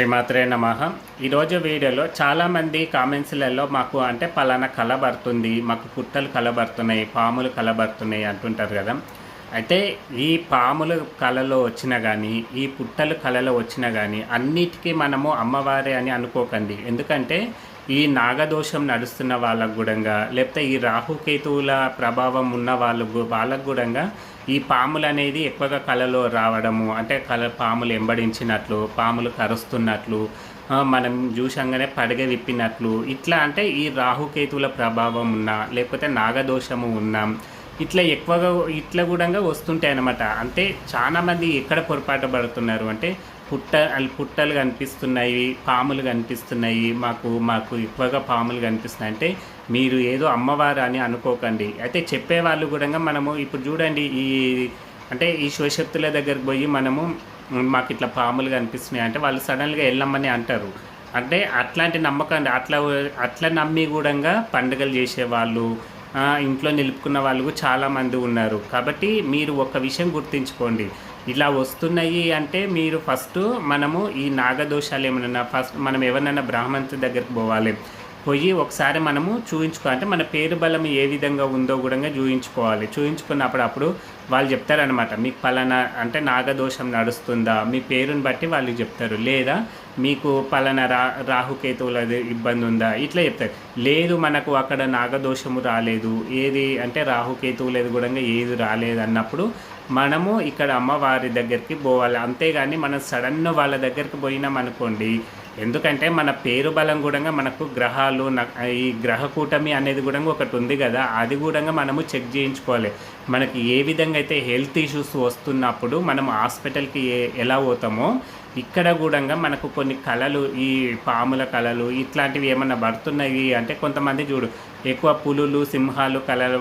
శ్రీమాత్రే నమః. ఈరోజు వీడియోలో చాలామంది కామెంట్స్లలో మాకు అంటే పలానా కలబడుతుంది, మాకు పుట్టలు కలబడుతున్నాయి, పాములు కలబడుతున్నాయి అంటుంటారు కదా. అయితే ఈ పాములు కలలో వచ్చినా కానీ, ఈ పుట్టలు కలలో వచ్చినా కానీ అన్నిటికీ మనము అమ్మవారే అని అనుకోకండి. ఎందుకంటే ఈ నాగదోషం నడుస్తున్న వాళ్ళకు కూడా, లేకపోతే ఈ రాహుకేతువుల ప్రభావం ఉన్న వాళ్ళకు కూడా ఈ పాములు అనేది ఎక్కువగా కలలో రావడము, అంటే పాములు ఎంబడించినట్లు, పాములు కరుస్తున్నట్లు, మనం చూసంగానే పడగ విప్పినట్లు, ఇట్లా అంటే ఈ రాహుకేతువుల ప్రభావం ఉన్నా, లేకపోతే నాగదోషము ఉన్నా, ఇట్లా ఎక్కువగా ఇట్లా కూడా వస్తుంటాయి అన్నమాట. అంటే చాలామంది ఎక్కడ పొరపాటు పడుతున్నారు అంటే పుట్టలు కనిపిస్తున్నాయి, పాములు కనిపిస్తున్నాయి, మాకు ఎక్కువగా పాములు కనిపిస్తున్నాయి అంటే మీరు ఏదో అమ్మవారు అని అనుకోకండి. అయితే చెప్పేవాళ్ళు కూడా మనము ఇప్పుడు చూడండి, అంటే ఈ శివశక్తుల దగ్గరికి పోయి మనము మాకు ఇట్లా పాములు కనిపిస్తున్నాయి అంటే వాళ్ళు సడన్గా వెళ్ళమని అంటారు. అంటే అట్లాంటి నమ్మకం అట్లా నమ్మి కూడా పండుగలు చేసేవాళ్ళు, ఇంట్లో నిలుపుకున్న వాళ్ళు చాలామంది ఉన్నారు. కాబట్టి మీరు ఒక విషయం గుర్తుంచుకోండి, ఇలా వస్తున్నాయి అంటే మీరు మనము ఈ నాగదోషాలు ఏమన్నా మనం ఎవరినైనా బ్రాహ్మణుడి దగ్గరికి పోయి ఒకసారి మనము అంటే మన పేరు బలం ఏ విధంగా ఉందో కూడా చూయించుకున్నప్పుడు వాళ్ళు చెప్తారనమాట, మీకు పలానా అంటే నాగదోషం నడుస్తుందా, మీ పేరుని బట్టి వాళ్ళు చెప్తారు. లేదా మీకు పలానా రాహుకేతువులది ఇబ్బంది ఉందా, ఇట్లా చెప్తారు. లేదు మనకు అక్కడ నాగదోషము రాలేదు, ఏది అంటే రాహుకేతువులది కూడా ఏది రాలేదు అన్నప్పుడు మనము ఇక్కడ అమ్మవారి దగ్గరికి పోవాలి. అంతేగాని మనం సడన్గా వాళ్ళ దగ్గరికి పోయినాం అనుకోండి, ఎందుకంటే మన పేరు బలం కూడా మనకు గ్రహాలు, ఈ గ్రహ కూటమి అనేది కూడా ఒకటి ఉంది కదా, అది కూడా మనము చెక్ చేయించుకోవాలి. మనకి ఏ విధంగా అయితే హెల్త్ ఇష్యూస్ వస్తున్నప్పుడు మనం హాస్పిటల్కి ఎలా పోతామో ఇక్కడ కూడా మనకు కొన్ని కళలు, ఈ పాముల కళలు ఇట్లాంటివి ఏమన్నా పడుతున్నాయి అంటే కొంతమంది ఎక్కువ పులులు, సింహాలు కళలు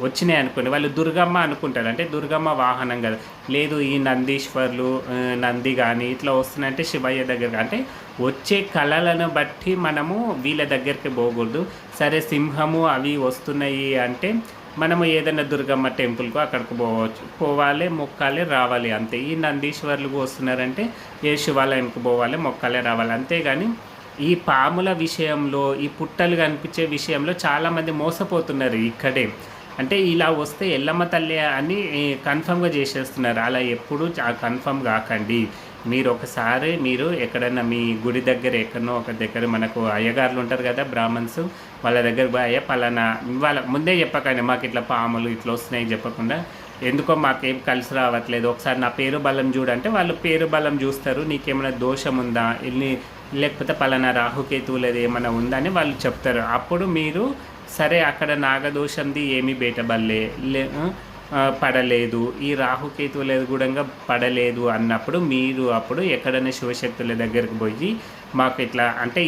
వచ్చినాయి అనుకోండి, వాళ్ళు దుర్గమ్మ అనుకుంటారు. అంటే దుర్గమ్మ వాహనం కదా, లేదు ఈ నందీశ్వర్లు, నంది కానీ ఇట్లా వస్తున్నాయంటే శివయ్య దగ్గర. అంటే వచ్చే కళలను బట్టి మనము వీళ్ళ దగ్గరికి పోకూడదు. సరే సింహము అవి వస్తున్నాయి అంటే మనము ఏదైనా దుర్గమ్మ టెంపుల్కు అక్కడికి పోవాలి, మొక్కాలి, రావాలి అంతే. ఈ నందీశ్వర్లకు వస్తున్నారంటే ఏ శివాలయంకి పోవాలి, మొక్కాలే, రావాలి. అంతేగాని ఈ పాముల విషయంలో, ఈ పుట్టలు కనిపించే విషయంలో చాలామంది మోసపోతున్నారు ఇక్కడే. అంటే ఇలా వస్తే ఎల్లమ్మ తల్లి అని కన్ఫర్మ్గా చేసేస్తున్నారు. అలా ఎప్పుడు కన్ఫర్మ్ కాకండి. మీరు ఎక్కడన్నా మీ గుడి దగ్గర ఎక్కడనో ఒక దగ్గర మనకు అయ్యగారులు ఉంటారు కదా, బ్రాహ్మణ్స్, వాళ్ళ దగ్గర పోయి పలానా వాళ్ళ ముందే చెప్పకండి, మాకు ఇట్లా పాములు ఇట్లా వస్తున్నాయి చెప్పకుండా, ఎందుకో మాకేం కలిసి రావట్లేదు, ఒకసారి నా పేరు బలం చూడంటే వాళ్ళు పేరు బలం చూస్తారు. నీకేమైనా దోషం ఉందా, లేకపోతే పలానా రాహుకేతువులది ఏమైనా ఉందా అని వాళ్ళు చెప్తారు. అప్పుడు మీరు సరే అక్కడ నాగదోషంది ఏమీ బయటపడలే పడలేదు, ఈ రాహుకేతువులేదు కూడా పడలేదు అన్నప్పుడు మీరు అప్పుడు ఎక్కడైనా శివశక్తుల దగ్గరికి పోయి మాకు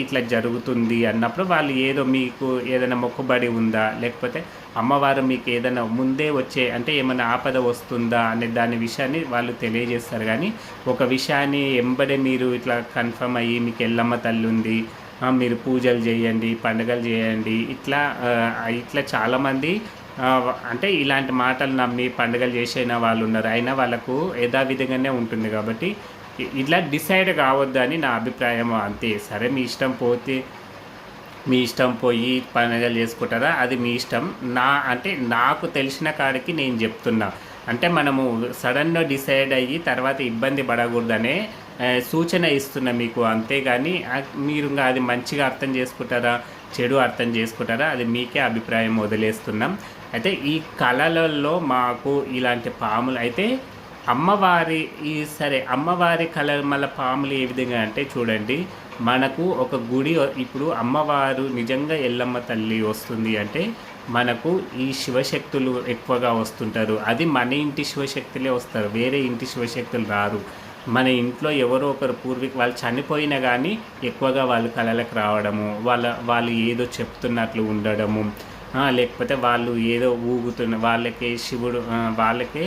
ఇట్లా జరుగుతుంది అన్నప్పుడు వాళ్ళు ఏదో మీకు ఏదైనా మొక్కుబడి ఉందా, లేకపోతే అమ్మవారు మీకు ఏదైనా ముందే వచ్చే అంటే ఏమైనా ఆపద వస్తుందా అనే దాని విషయాన్ని వాళ్ళు తెలియజేస్తారు. కానీ ఒక విషయాన్ని ఎంబడే మీరు ఇట్లా కన్ఫర్మ్ అయ్యి మీకు ఎల్లమ్మ తల్లి ఉంది, మీరు పూజలు చేయండి, పండుగలు చేయండి, ఇట్లా చాలామంది అంటే ఇలాంటి మాటలు నమ్మి పండుగలు చేసిన వాళ్ళు ఉన్నారు. అయినా వాళ్ళకు యథావిధంగానే ఉంటుంది. కాబట్టి ఇట్లా డిసైడ్ కావద్దు అని నా అభిప్రాయం అంతే. సరే మీ ఇష్టం పోయి పండుగలు చేసుకుంటారా, అది మీ ఇష్టం. నాకు తెలిసిన కాడికి నేను చెప్తున్నా. అంటే మనము సడన్గా డిసైడ్ అయ్యి తర్వాత ఇబ్బంది పడకూడదనే సూచన ఇస్తున్నా మీకు. అంతేగాని మీరు అది మంచిగా అర్థం చేసుకుంటారా, చెడు అర్థం చేసుకుంటారా, అది మీకే అభిప్రాయం వదిలేస్తున్నాం. అయితే ఈ కళలలో మాకు ఇలాంటి పాములు అయితే అమ్మవారి కళ మళ్ళీ పాములు ఏ విధంగా అంటే చూడండి, మనకు ఒక గుడి, ఇప్పుడు అమ్మవారు నిజంగా ఎల్లమ్మ తల్లి వస్తుంది అంటే మనకు ఈ శివశక్తులు ఎక్కువగా వస్తుంటారు. అది మన ఇంటి శివశక్తులే వస్తారు, వేరే ఇంటి శివశక్తులు రారు. మన ఇంట్లో ఎవరో ఒకరు వాళ్ళు చనిపోయినా కానీ ఎక్కువగా వాళ్ళు కళలకు రావడము, వాళ్ళు ఏదో చెప్తున్నట్లు ఉండడము, లేకపోతే వాళ్ళు ఏదో వాళ్ళకే శివుడు వాళ్ళకే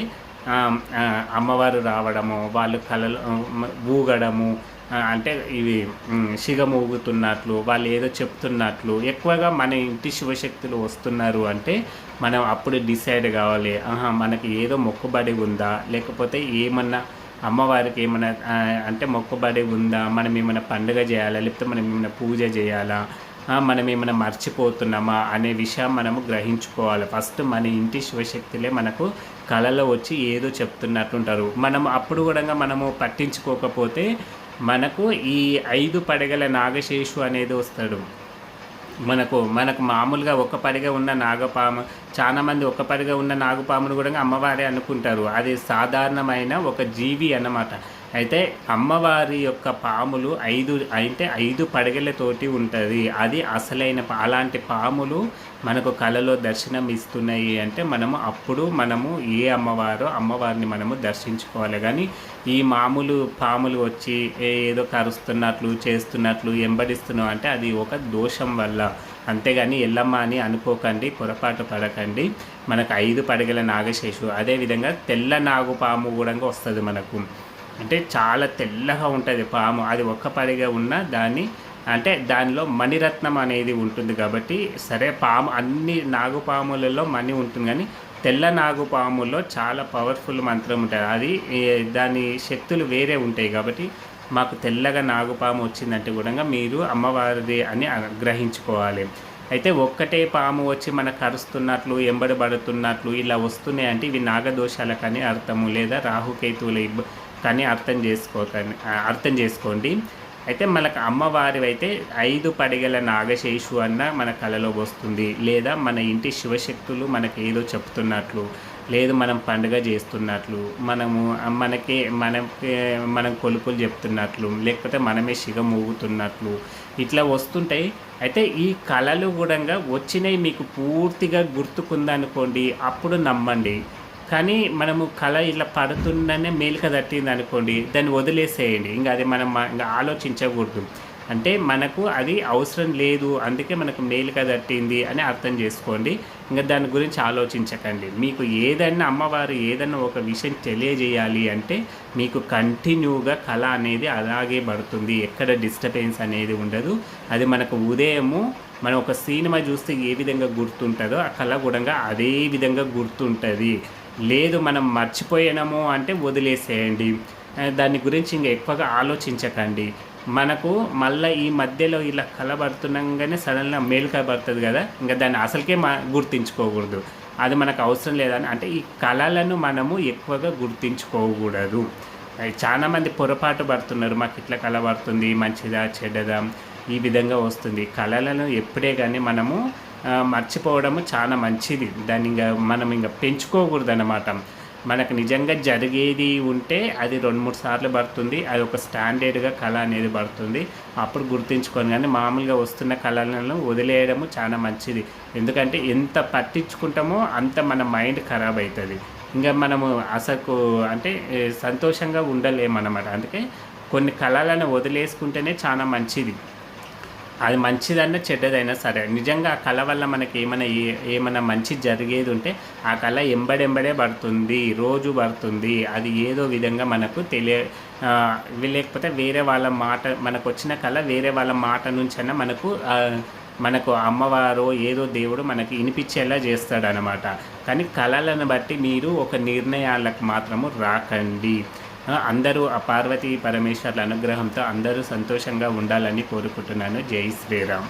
అమ్మవారు రావడము, వాళ్ళు కళలు ఊగడము, అంటే ఇవి సిగం ఊగుతున్నట్లు, వాళ్ళు ఏదో చెప్తున్నట్లు ఎక్కువగా మన ఇంటి శివశక్తులు వస్తున్నారు అంటే మనం అప్పుడు డిసైడ్ కావాలి, మనకి ఏదో మొక్కుబడి ఉందా, లేకపోతే ఏమన్నా అమ్మవారికి ఏమైనా అంటే మొక్కుబడి ఉందా, మనం ఏమైనా పండుగ చేయాలా, లేకపోతే మనం ఏమైనా పూజ చేయాలా, మనం ఏమైనా మర్చిపోతున్నామా అనే విషయం మనము గ్రహించుకోవాలి. ఫస్ట్ మన ఇంటి శివశక్తులే మనకు కలలో వచ్చి ఏదో చెప్తున్నట్టుంటారు. మనం అప్పుడు కూడా మనము పట్టించుకోకపోతే మనకు ఈ 5 పడగల నాగశేషు అనేది వస్తాడు. మనకు మామూలుగా ఒక పడిగా ఉన్న నాగపాము, చాలామంది ఒక పడిగా ఉన్న నాగపామును కూడా అమ్మవారే అనుకుంటారు. అది సాధారణమైన ఒక జీవి అన్నమాట. అయితే అమ్మవారి యొక్క పాములు 5 పడగలతోటి ఉంటుంది. అది అసలైన అలాంటి పాములు మనకు కలలో దర్శనం ఇస్తున్నాయి అంటే మనము ఏ అమ్మవారిని మనము దర్శించుకోవాలి. కానీ ఈ మామూలు పాములు వచ్చి ఏదో కరుస్తున్నట్లు చేస్తున్నట్లు ఎంబడిస్తున్నాం అంటే అది ఒక దోషం వల్ల. అంతేగాని ఎల్లమ్మ అని అనుకోకండి, పొరపాటు పడకండి. మనకు 5 పడగల నాగశేషు, అదేవిధంగా తెల్ల నాగుపాము కూడా వస్తుంది మనకు. అంటే చాలా తెల్లగా ఉంటుంది పాము. అది ఒక్క పడిగా ఉన్న దానిలో మణిరత్నం అనేది ఉంటుంది. కాబట్టి సరే, పాము అన్ని నాగుపాములలో మణి ఉంటుంది, కానీ తెల్ల నాగుపాములో చాలా పవర్ఫుల్ మంత్రం ఉంటుంది. అది దాని శక్తులు వేరే ఉంటాయి. కాబట్టి మాకు తెల్లగా నాగుపాము వచ్చిందంటే కూడా మీరు అమ్మవారిది అని గ్రహించుకోవాలి. అయితే ఒక్కటే పాము వచ్చి మనకు కరుస్తున్నట్లు, ఎంబడబడుతున్నట్లు ఇలా వస్తున్నాయి అంటే ఇవి నాగదోషాలకని అర్థము, లేదా రాహుకేతువుల కానీ అర్థం చేసుకోండి. అయితే మనకు అమ్మవారి అయితే 5 పడిగల నాగశేషు అన్న మన కళలో వస్తుంది, లేదా మన ఇంటి శివశక్తులు మనకి ఏదో చెప్తున్నట్లు, లేదు మనం పండుగ చేస్తున్నట్లు, మనం కొలుపులు చెప్తున్నట్లు, లేకపోతే మనమే మూగుతున్నట్లు ఇట్లా వస్తుంటాయి. అయితే ఈ కళలు కూడా వచ్చినాయి మీకు పూర్తిగా గుర్తుకుందనుకోండి, అప్పుడు నమ్మండి. కానీ మనము కళ ఇలా పడుతుందనే మేలుక తట్టింది అనుకోండి, దాన్ని వదిలేసేయండి. ఇంకా అది మనం ఇంకా ఆలోచించకూడదు. అంటే మనకు అది అవసరం లేదు, అందుకే మనకు మేలుక తట్టింది అని అర్థం చేసుకోండి. ఇంకా దాని గురించి ఆలోచించకండి. మీకు అమ్మవారు ఏదైనా ఒక విషయం తెలియజేయాలి అంటే మీకు కంటిన్యూగా కళ అనేది అలాగే పడుతుంది. ఎక్కడ డిస్టర్బెన్స్ అనేది ఉండదు. అది మనకు ఉదయము మనం ఒక సినిమా చూస్తే ఏ విధంగా గుర్తుంటుందో ఆ కళ కూడా అదే విధంగా గుర్తుంటుంది. లేదు మనం మర్చిపోయాము అంటే వదిలేసేయండి. దాని గురించి ఇంకా ఎక్కువగా ఆలోచించకండి. మనకు మళ్ళీ ఈ మధ్యలో ఇలా కలబడుతుండగానే సడన్గా మేలుక పడుతుంది కదా, ఇంకా దాన్ని అసలుకే గుర్తించుకోకూడదు. అది మనకు అవసరం లేదని అంటే ఈ కళలను మనము ఎక్కువగా గుర్తించుకోకూడదు. చాలామంది పొరపాటు పడుతున్నారు, మాకు ఇట్లా కళ పడుతుంది, మంచిదా చెడ్డదా ఈ విధంగా వస్తుంది. కళలను ఎప్పుడే కానీ మనము మర్చిపోవడము చాలా మంచిది. దాన్ని మనం పెంచుకోకూడదు అన్నమాట. మనకు నిజంగా జరిగేది ఉంటే అది 2-3 సార్లు పడుతుంది, అది ఒక స్టాండర్డ్గా కళ అనేది పడుతుంది, అప్పుడు గుర్తించుకొని. కానీ మామూలుగా వస్తున్న కళలను వదిలేయడము చాలా మంచిది. ఎందుకంటే ఎంత పట్టించుకుంటామో అంత మన మైండ్ ఖరాబ్ అవుతుంది. ఇంకా మనము అసలు అంటే సంతోషంగా ఉండలేమన్నమాట. అందుకే కొన్ని కళలను వదిలేసుకుంటేనే చాలా మంచిది. అది మంచిదన్నా చెడ్డదైనా సరే, నిజంగా ఆ కళ వల్ల మనకి ఏమైనా మంచి జరిగేది ఉంటే ఆ కళ ఎంబడెంబడే పడుతుంది, రోజు పడుతుంది. అది ఏదో విధంగా మనకు లేకపోతే వేరే వాళ్ళ మాట, మనకు వచ్చిన కళ వేరే వాళ్ళ మాట నుంచైనా మనకు అమ్మవారు ఏదో దేవుడు మనకి వినిపించేలా చేస్తాడనమాట. కానీ కళలను బట్టి మీరు ఒక నిర్ణయాలకు మాత్రము రాకండి. అందరూ ఆ పార్వతీ పరమేశ్వర్ల అనుగ్రహంతో అందరూ సంతోషంగా ఉండాలని కోరుకుంటున్నాను. జై శ్రీరామ్.